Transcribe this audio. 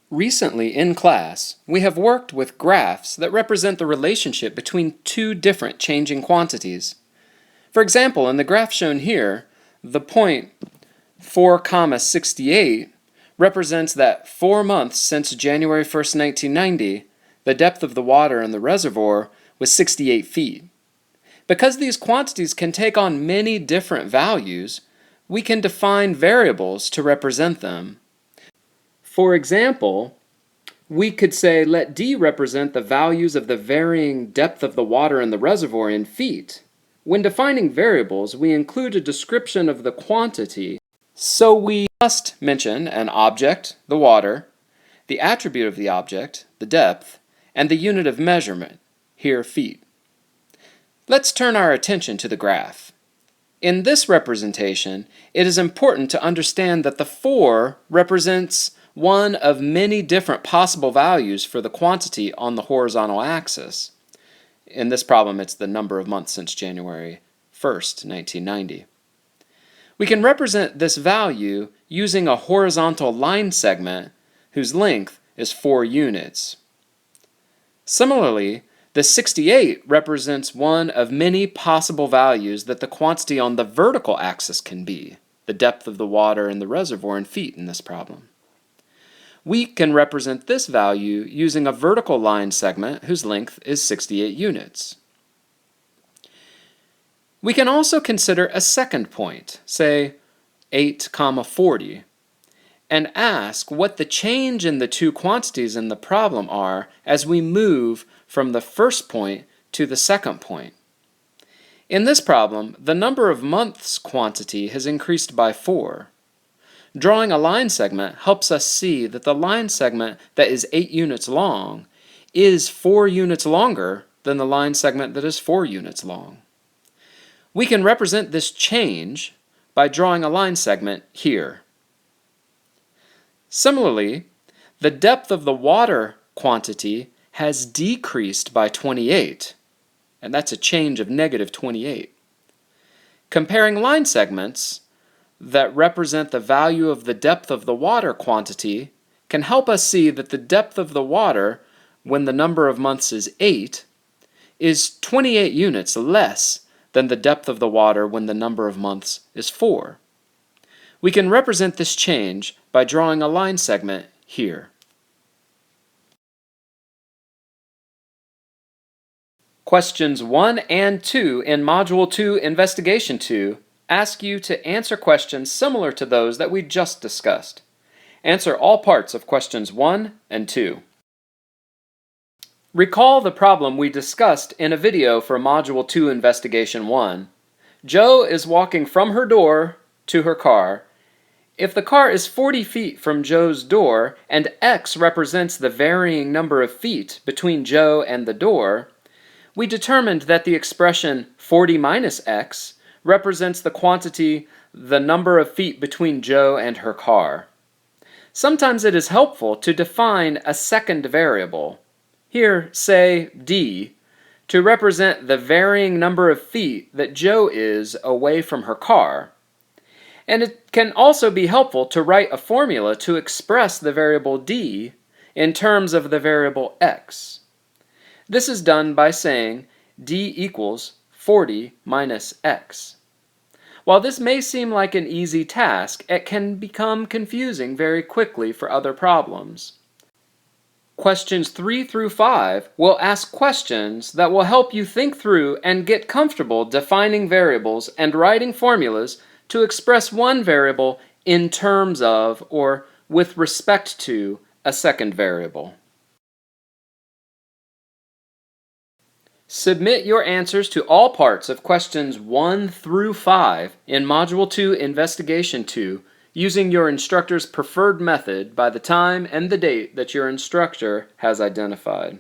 Recently in class, we have worked with graphs that represent the relationship between two different changing quantities. For example, in the graph shown here, the point 4,68 represents that 4 months since January 1st, 1990, the depth of the water in the reservoir was 68 feet. Because these quantities can take on many different values, we can define variables to represent them. For example, we could say let D represent the values of the varying depth of the water in the reservoir in feet. When defining variables, we include a description of the quantity. So we must mention an object, the water, the attribute of the object, the depth, and the unit of measurement, here feet. Let's turn our attention to the graph. In this representation, it is important to understand that the 4 represents one of many different possible values for the quantity on the horizontal axis. In this problem, it's the number of months since January 1st, 1990. We can represent this value using a horizontal line segment whose length is 4 units. Similarly, the 68 represents one of many possible values that the quantity on the vertical axis can be, the depth of the water in the reservoir in feet in this problem. We can represent this value using a vertical line segment whose length is 68 units. We can also consider a second point, say 8,40, and ask what the change in the two quantities in the problem are as we move from the first point to the second point. In this problem, the number of months quantity has increased by 4. Drawing a line segment helps us see that the line segment that is 8 units long is 4 units longer than the line segment that is 4 units long. We can represent this change by drawing a line segment here. Similarly, the depth of the water quantity has decreased by 28, and that's a change of negative 28. Comparing line segments that represent the value of the depth of the water quantity can help us see that the depth of the water when the number of months is 8 is 28 units less than the depth of the water when the number of months is 4. We can represent this change by drawing a line segment here. Questions 1 and 2 in Module 2 Investigation 2 ask you to answer questions similar to those that we just discussed. Answer all parts of questions 1 and 2. Recall the problem we discussed in a video for Module 2 Investigation 1. Joe is walking from her door to her car. If the car is 40 feet from Joe's door and x represents the varying number of feet between Joe and the door, we determined that the expression 40 minus x represents the quantity, the number of feet between Joe and her car. Sometimes it is helpful to define a second variable, here say d, to represent the varying number of feet that Joe is away from her car. And it can also be helpful to write a formula to express the variable d in terms of the variable x. This is done by saying d equals 40 minus x. While this may seem like an easy task, it can become confusing very quickly for other problems. Questions 3 through 5 will ask questions that will help you think through and get comfortable defining variables and writing formulas to express one variable in terms of or with respect to a second variable. Submit your answers to all parts of questions 1 through 5 in Module 2 Investigation 2 using your instructor's preferred method by the time and the date that your instructor has identified.